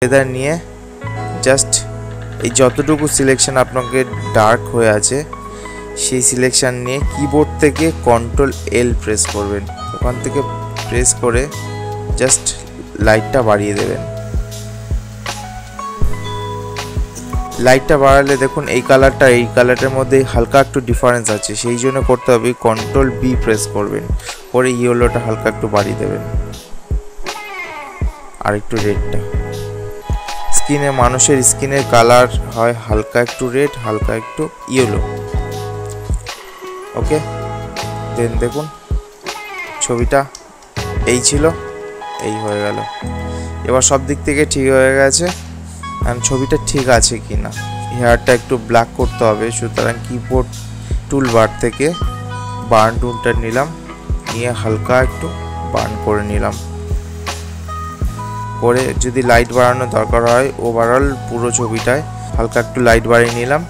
Feather নিয়ে just এই যতটুকু সিলেকশন আপনাকে ডার্ক হয়ে আছে সেই সিলেকশন নিয়ে কিবোর্ড থেকে Ctrl+L প্রেস করবেন। ওখান থেকে প্রেস করে জাস্ট লাইটটা বাড়িয়ে দেবেন। লাইটটা বাড়ালে দেখুন এই কালারটার মধ্যে হালকা একটু ডিফারেন্স আছে, সেই জন্য করতে হবে Ctrl+B প্রেস করবেন, করে ইয়েলোটা হালকা একটু বাড়িয়ে দেবেন আর একটু রেডটা। মানুষের স্কিনের কালার হয় হালকা একটু রেড, হালকা একটু ইয়েলো। ওকে, দেন দেখুন ছবিটা এই ছিল, এই হয়ে গেল। এবার সব দিক থেকে ঠিক হয়ে গেছে। ছবিটা ঠিক আছে কিনা, হেয়ারটা একটু ব্ল্যাক করতে হবে, সুতরাং কিবোর্ড টুলবার থেকে বার্ন টুলটা নিলাম, নিয়ে হালকা একটু বার্ন করে নিলাম। করে যদি লাইট বাড়ানোর দরকার হয় ওভারঅল পুরো ছবিটায় হালকা একটু লাইট বাড়িয়ে নিলাম।